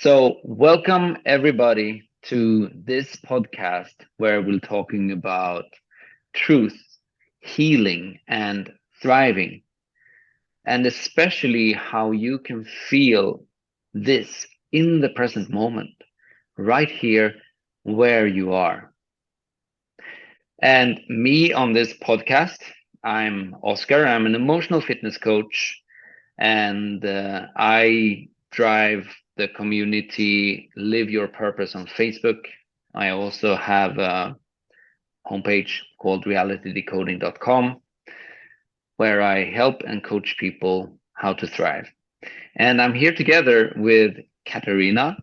So, welcome everybody to this podcast where we're talking about truth, healing, and thriving, and especially how you can feel this in the present moment, right here where you are. And me on this podcast, I'm Oscar. I'm an emotional fitness coach, and I drive the community Live Your Purpose on Facebook. I also have a homepage called realitydecoding.com where I help and coach people how to thrive. And I'm here together with Katarina.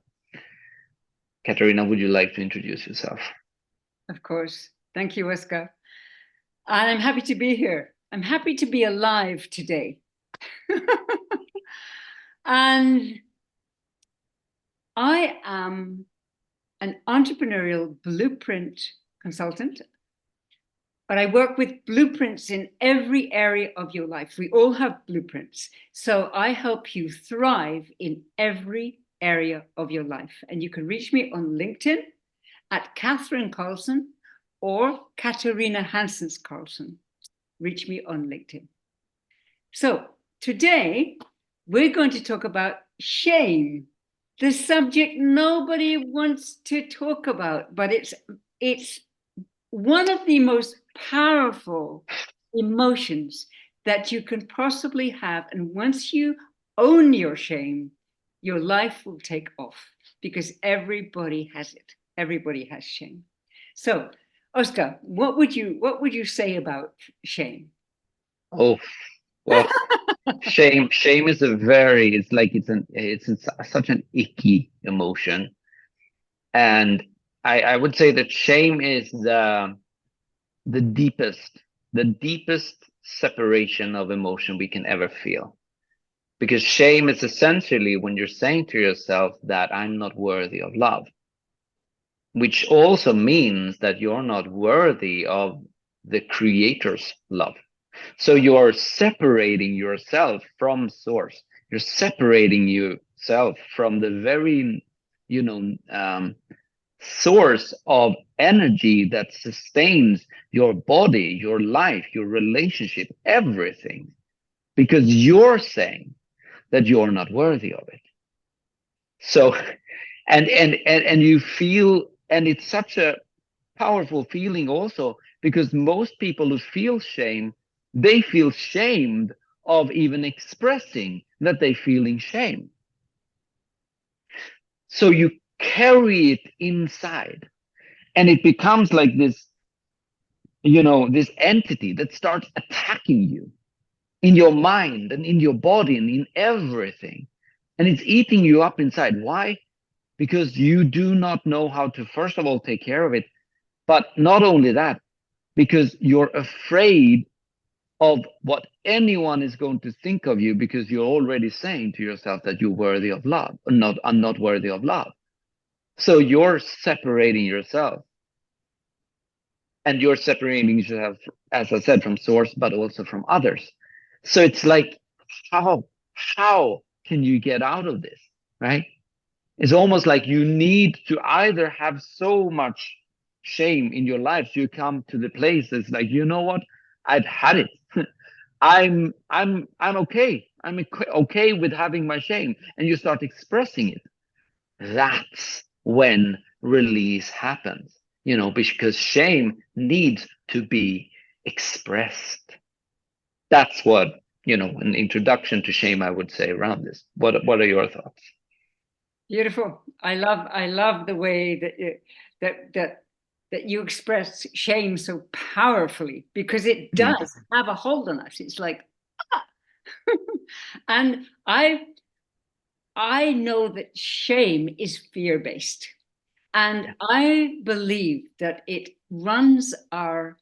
Katarina, would you like to introduce yourself? Of course. Thank you, Oscar. And I'm happy to be here. I'm happy to be alive today. And I am an entrepreneurial blueprint consultant, but I work with blueprints in every area of your life. We all have blueprints. So I help you thrive in every area of your life. And you can reach me on LinkedIn at Catherine Carlsson or Katarina Hanssens Carlsson. Reach me on LinkedIn. So today we're going to talk about shame, the subject nobody wants to talk about, but it's one of the most powerful emotions that you can possibly have. And once you own your shame, your life will take off because everybody has it. Everybody has shame. So, Oscar, what would you say about shame? Oh, well, shame is a very, it's such an icky emotion. And I would say that shame is the deepest separation of emotion we can ever feel. Because shame is essentially when you're saying to yourself that I'm not worthy of love, which also means that you're not worthy of the creator's love. So you're separating yourself from source. You're separating yourself from the very, you know, source of energy that sustains your body, your life, your relationship, everything, because you're saying that you're not worthy of it. So, and you feel, and it's such a powerful feeling also because most people who feel shame, they feel shamed of even expressing that they feeling shame. So you carry it inside and it becomes like this, this entity that starts attacking you in your mind and in your body and in everything. And it's eating you up inside. Why? Because you do not know how to, first of all, take care of it. But not only that, because you're afraid of what anyone is going to think of you because you're already saying to yourself that you're worthy of love or not, I'm not worthy of love. So you're separating yourself and you're separating yourself, as I said, from source, but also from others. So it's like, how, how can you get out of this? Right? It's almost like you need to either have so much shame in your life, so you come to the place that's like, you know what? I've had it. I'm okay. I'm okay with having my shame, and you start expressing it. That's when release happens, because shame needs to be expressed. That's what, an introduction to shame, I would say around this. What are your thoughts? Beautiful. I love the way that you express shame so powerfully because it Mm. does have a hold on us. It's like, ah. And I know that shame is fear-based. And Yeah. I believe that it runs or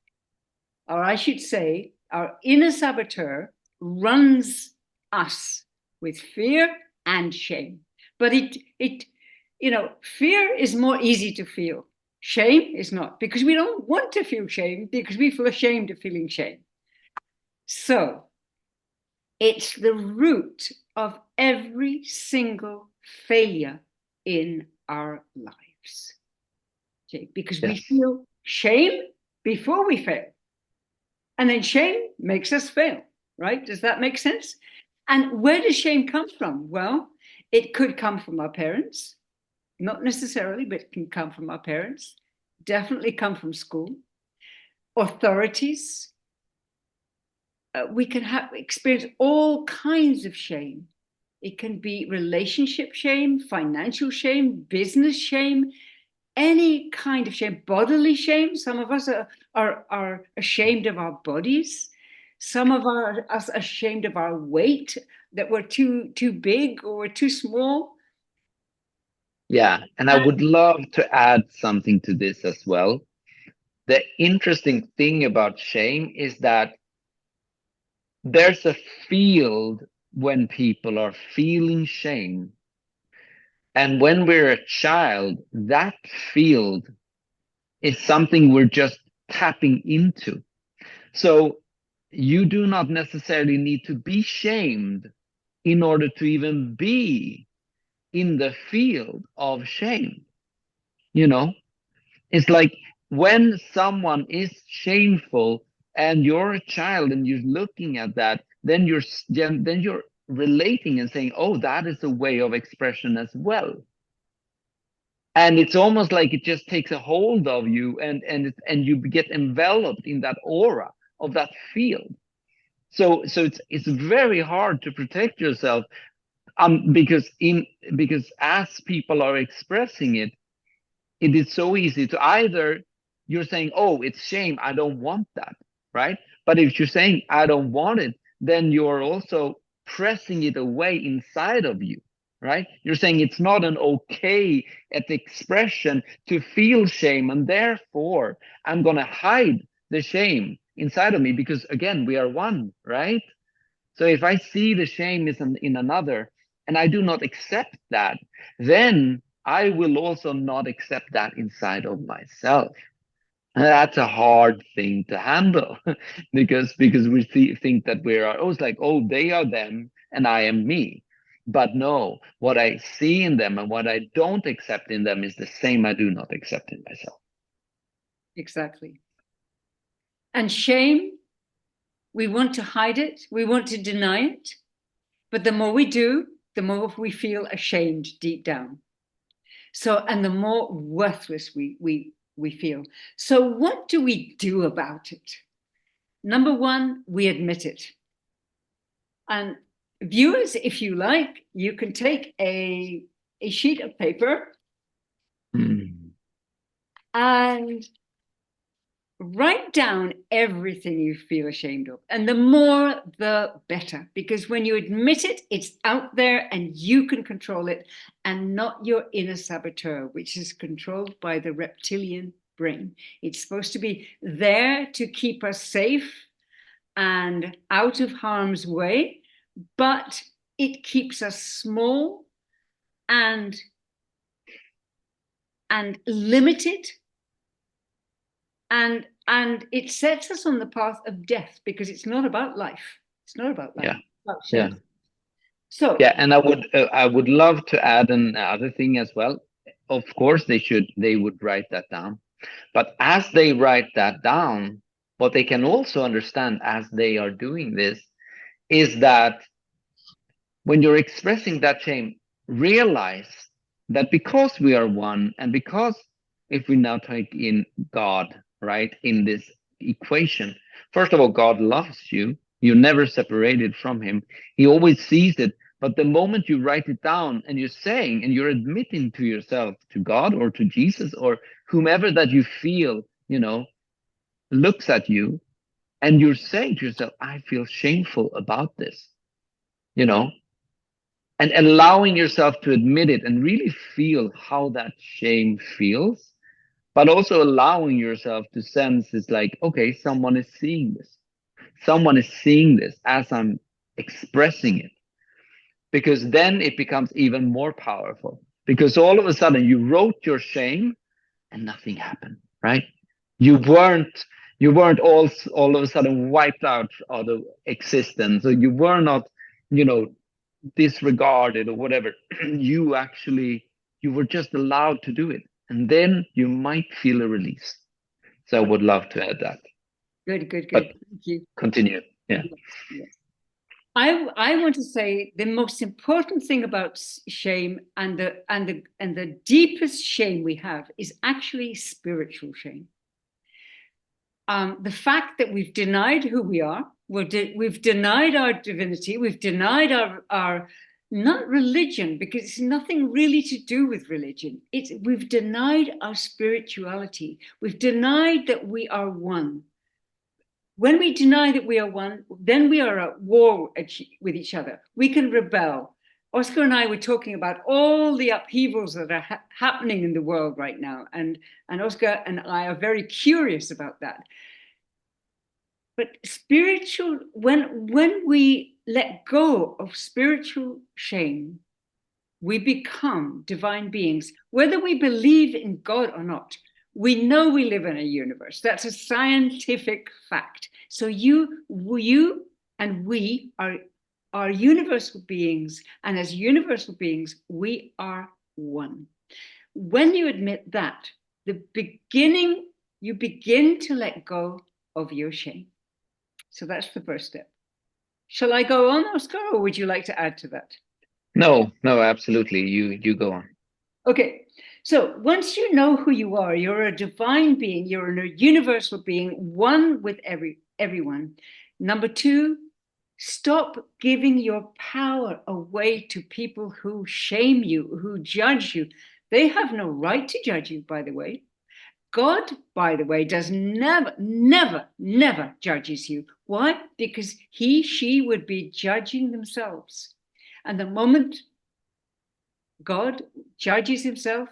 I should say, our inner saboteur runs us with fear and shame. But fear is more easy to feel. Shame is not, because we don't want to feel shame because we feel ashamed of feeling shame. So it's the root of every single failure in our lives. Okay? Because we Yes. feel shame before we fail. And then shame makes us fail, right? Does that make sense? And where does shame come from? Well, it could come from our parents, not necessarily, but it can come from our parents, definitely come from school, authorities. We can experience all kinds of shame. It can be relationship shame, financial shame, business shame, any kind of shame, bodily shame. Some of us are ashamed of our bodies. Some of us are ashamed of our weight, that we're too big or we're too small. Yeah, and I would love to add something to this as well. The interesting thing about shame is that there's a field when people are feeling shame. And when we're a child, that field is something we're just tapping into. So you do not necessarily need to be shamed in order to even be in the field of shame. You know, it's like when someone is shameful and you're a child and you're looking at that, then you're relating and saying, oh, that is a way of expression as well. And it's almost like it just takes a hold of you, and you get enveloped in that aura of that field. So it's very hard to protect yourself, because as people are expressing it, it is so easy to either you're saying, oh, it's shame, I don't want that, right? But if you're saying I don't want it, then you're also pressing it away inside of you, right? You're saying it's not an okay at expression to feel shame, and therefore I'm going to hide the shame inside of me, because again, we are one, right? So if I see the shame is in another and I do not accept that, then I will also not accept that inside of myself. And that's a hard thing to handle because we think that we're always like, oh, they are them and I am me. But no, what I see in them and what I don't accept in them is the same I do not accept in myself. Exactly. And shame, we want to hide it, we want to deny it, but the more we do, the more we feel ashamed deep down. So, and the more worthless we feel. So, what do we do about it? Number one, we admit it. And viewers, if you like, you can take a sheet of paper and write down everything you feel ashamed of. And the more, the better, because when you admit it, it's out there and you can control it, and not your inner saboteur, which is controlled by the reptilian brain. It's supposed to be there to keep us safe and out of harm's way, but it keeps us small and limited, and it sets us on the path of death, because it's not about life. It's not about life. Yeah. It's about Yeah. shame. So yeah, and I would love to add another thing as well. Of course, they would write that down, but as they write that down, what they can also understand as they are doing this is that when you're expressing that shame, realize that because we are one, and because if we now take in God, right, in this equation, first of all, God loves you. You're never separated from him. He always sees it. But the moment you write it down and you're saying and you're admitting to yourself, to God or to Jesus or whomever that you feel, looks at you, and you're saying to yourself, I feel shameful about this, you know, and allowing yourself to admit it and really feel how that shame feels, but also allowing yourself to sense it's like, okay, someone is seeing this. Someone is seeing this as I'm expressing it, because then it becomes even more powerful, because all of a sudden you wrote your shame and nothing happened, right? You weren't all of a sudden wiped out of existence, or you were not, disregarded or whatever. you You were just allowed to do it. And then you might feel a release. So I would love to add that. Good, good, But good. Thank you. continue. Yeah. Yes, yes. I want to say the most important thing about shame and the deepest shame we have is actually spiritual shame. The fact that we've denied who we are, we've denied our divinity, we've denied our not religion, because it's nothing really to do with religion. We've denied our spirituality. We've denied that we are one. When we deny that we are one, then we are at war with each other. We can rebel. Oscar and I were talking about all the upheavals that are happening in the world right now. And Oscar and I are very curious about that. But spiritual, when we let go of spiritual shame, we become divine beings, whether we believe in God or not. We know we live in a universe. That's a scientific fact. So you and we are universal beings. And as universal beings, we are one. When you admit that, you begin to let go of your shame. So that's the first step. Shall I go on, Oscar, or would you like to add to that? No, absolutely. You go on. Okay, so once you know who you are, you're a divine being, you're a universal being, one with everyone. Number two, stop giving your power away to people who shame you, who judge you. They have no right to judge you, by the way. God, by the way, does never judges you. Why? Because she would be judging themselves. And the moment God judges himself,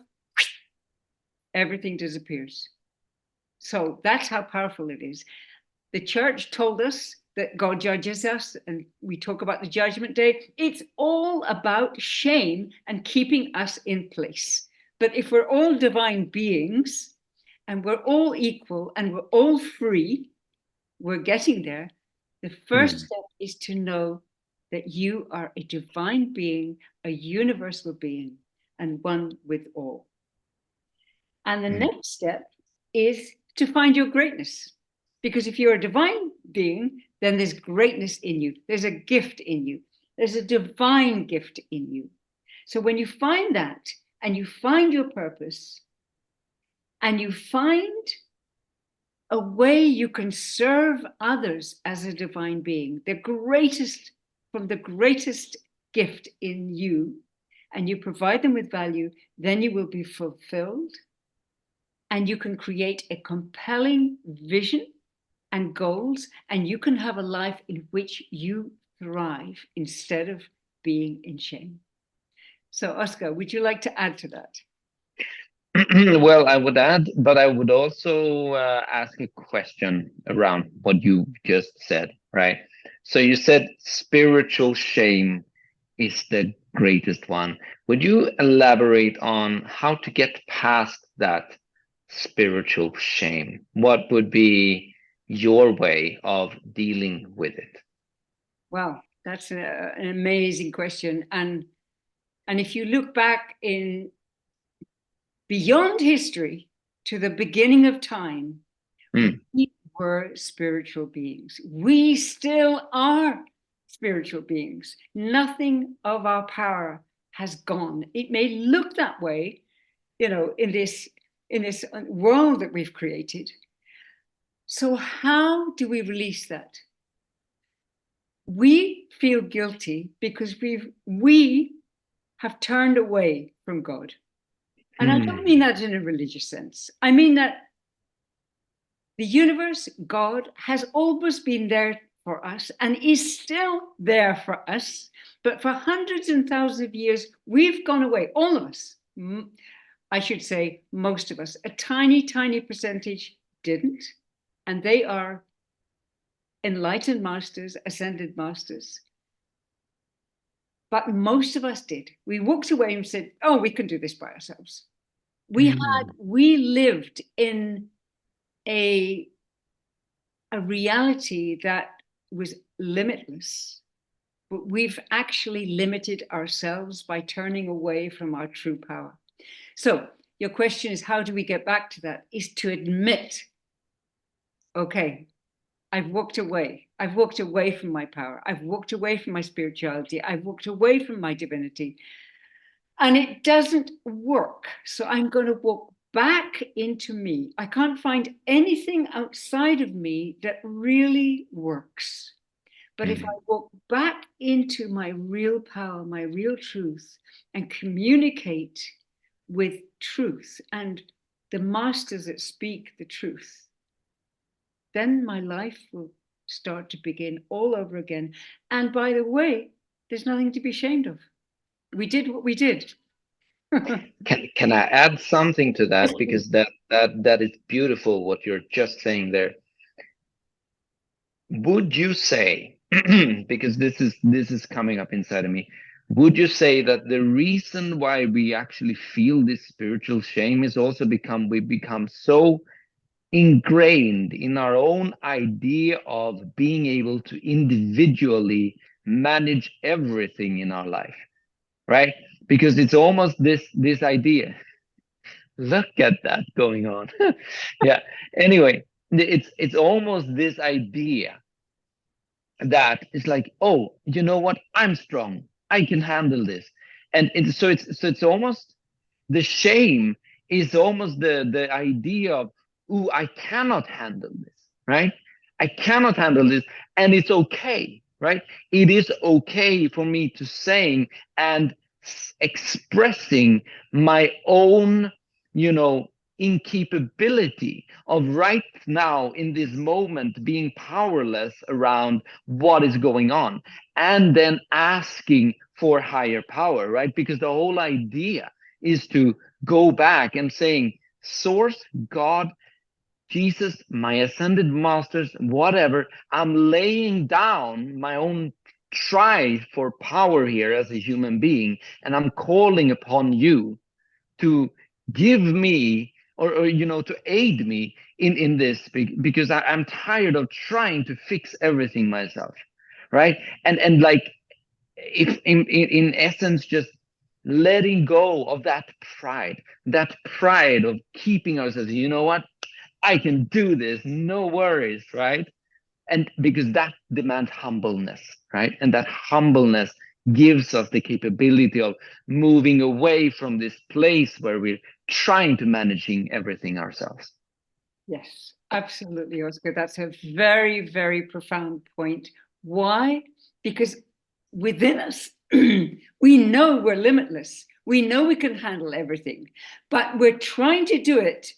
everything disappears. So that's how powerful it is. The church told us that God judges us, and we talk about the judgment day. It's all about shame and keeping us in place. But if we're all divine beings and we're all equal and we're all free, we're getting there. The first step is to know that you are a divine being, a universal being, and one with all. And the next step is to find your greatness. Because if you're a divine being, then there's greatness in you. There's a gift in you. There's a divine gift in you. So when you find that and you find your purpose and you find a way you can serve others as a divine being, from the greatest gift in you, and you provide them with value, then you will be fulfilled. And you can create a compelling vision and goals, and you can have a life in which you thrive instead of being in shame. So, Oscar, would you like to add to that? Well, I would add, but I would also ask a question around what you just said, right? So you said spiritual shame is the greatest one. Would you elaborate on how to get past that spiritual shame? What would be your way of dealing with it? Wow, that's an amazing question. And if you look back in beyond history to the beginning of time, we were spiritual beings. We still are spiritual beings. Nothing of our power has gone. It may look that way, in this world that we've created. So how do we release that? We feel guilty because we have turned away from God. And I don't mean that in a religious sense. I mean that the universe, God, has always been there for us and is still there for us. But for hundreds and thousands of years, we've gone away, all of us. I should say most of us. A tiny, tiny percentage didn't. And they are enlightened masters, ascended masters. But most of us did. We walked away and said, oh, we can do this by ourselves. We lived in a reality that was limitless, but we've actually limited ourselves by turning away from our true power. So your question is, how do we get back to that? Is to admit, okay, I've walked away. I've walked away from my power. I've walked away from my spirituality. I've walked away from my divinity. And it doesn't work. So I'm going to walk back into me. I can't find anything outside of me that really works. But if I walk back into my real power, my real truth, and communicate with truth and the masters that speak the truth, then my life will start to begin all over again. And by the way, there's nothing to be ashamed of. We did what we did. Can I add something to that? Because that is beautiful what you're just saying there. Would you say, because this is coming up inside of me, would you say that the reason why we actually feel this spiritual shame is also we become so ingrained in our own idea of being able to individually manage everything in our life, right? Because it's almost this idea. Look at that going on. Yeah. Anyway, it's almost this idea that it's like, oh, you know what? I'm strong. I can handle this. And it's almost the shame is almost the idea of, ooh, I cannot handle this, right? I cannot handle this, and it's okay, right? It is okay for me to saying and expressing my own, incapability of right now in this moment being powerless around what is going on, and then asking for higher power, right? Because the whole idea is to go back and saying, source, God, Jesus, my ascended masters, whatever, I'm laying down my own try for power here as a human being, and I'm calling upon you to give me or to aid me in this, because I'm tired of trying to fix everything myself, right? And like, if in essence, just letting go of that pride of keeping ourselves, you know what, I can do this, no worries, right? And because that demands humbleness, right? And that humbleness gives us the capability of moving away from this place where we're trying to managing everything ourselves. Yes, absolutely, Oscar. That's a very, very profound point. Why? Because within us, we know we're limitless. We know we can handle everything, but we're trying to do it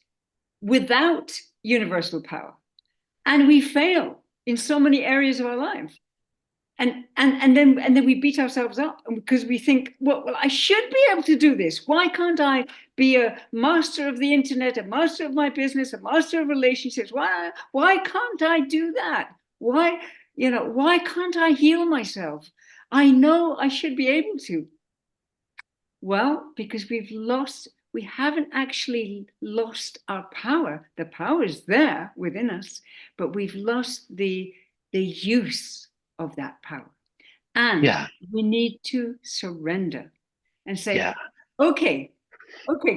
without universal power. And we fail in so many areas of our life. And then we beat ourselves up because we think, well, I should be able to do this. Why can't I be a master of the internet, a master of my business, a master of relationships? Why can't I do that? Why can't I heal myself? I know I should be able to. Well, because we haven't actually lost our power. The power is there within us, but we've lost the use of that power. And we need to surrender and say, okay,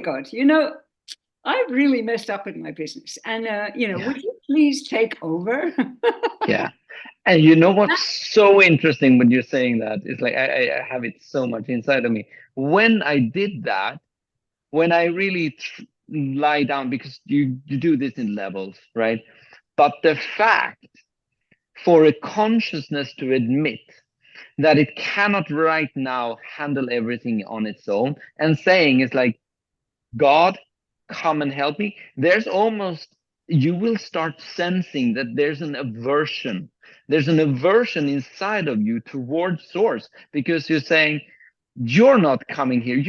God, I've really messed up in my business. And, would you please take over? Yeah. And you know what's so interesting when you're saying that? It's like I have it so much inside of me. When I did that, when I really lie down, because you do this in levels, right? But the fact for a consciousness to admit that it cannot right now handle everything on its own, and saying it's like, God, come and help me. There's almost, you will start sensing that there's an aversion. There's an aversion inside of you towards source, because you're saying, you're not coming here.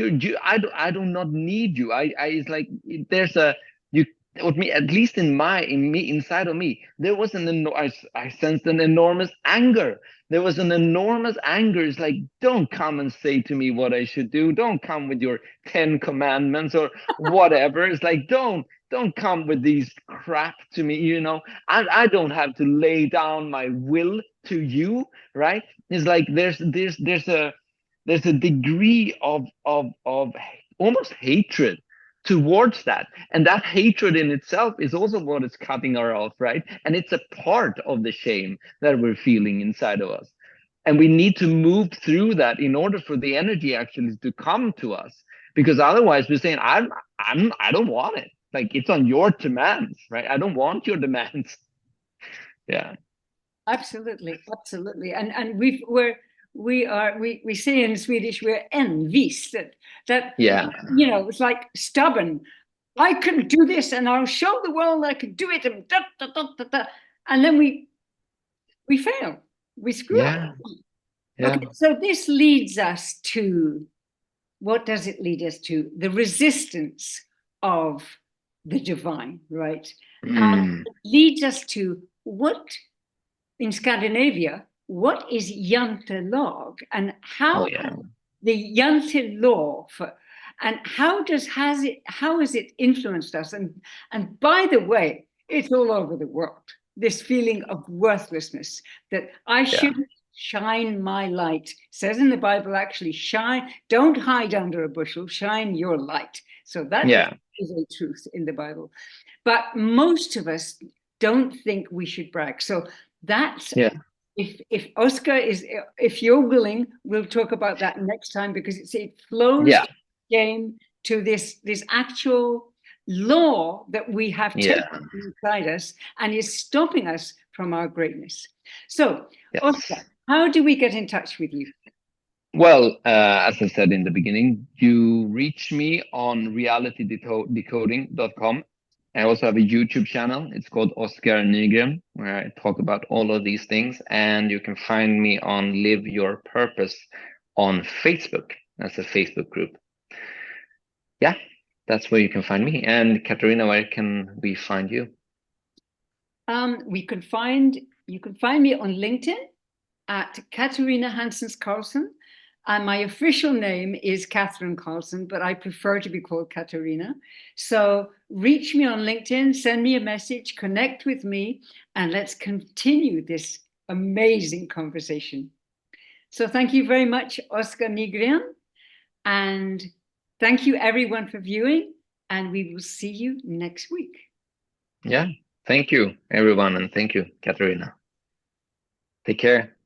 I do not need you. It's like there's a, you, with me, at least in me, inside of me, there was I sensed an enormous anger. There was an enormous anger. It's like, don't come and say to me what I should do. Don't come with your 10 commandments or whatever. It's like, don't come with these crap to me. I don't have to lay down my will to you, right? It's like there's a degree of almost hatred towards that. And that hatred in itself is also what is cutting our off, right? And it's a part of the shame that we're feeling inside of us. And we need to move through that in order for the energy actually to come to us. Because otherwise we're saying, I don't want it. Like, it's on your demands, right? I don't want your demands. Yeah. Absolutely, absolutely. And we say in Swedish, we're envis, that Yeah. you know, it's like stubborn. I can do this, and I'll show the world I can do it, and da, da, da, da, da. And then we fail, we screw up. Yeah. Okay, so this leads us to, what does it lead us to? The resistance of the divine, right? And it leads us to what, in Scandinavia, what is jantelag, and how the jante law and how has it influenced us? And by the way, it's all over the world. This feeling of worthlessness, that I shouldn't shine my light. It says in the Bible, actually, shine, don't hide under a bushel, shine your light. So that is a truth in the Bible. But most of us don't think we should brag. So that's, if Oscar is, if you're willing, we'll talk about that next time, because it flows game to this actual law that we have taken inside us and is stopping us from our greatness. So, Oscar, how do we get in touch with you? Well, as I said in the beginning, you reach me on realitydecoding.com. I also have a YouTube channel. It's called Oscar Nygren, where I talk about all of these things. And you can find me on Live Your Purpose on Facebook. That's a Facebook group. Yeah, that's where you can find me. And Katarina, where can we find you? You can find me on LinkedIn at Katarina Hanssens Carlsson. And my official name is Catherine Carlsson, but I prefer to be called Katarina. So reach me on LinkedIn, send me a message, connect with me, and let's continue this amazing conversation. So thank you very much, Oscar Nygren. And thank you everyone for viewing, and we will see you next week. Yeah, thank you everyone, and thank you, Katarina. Take care.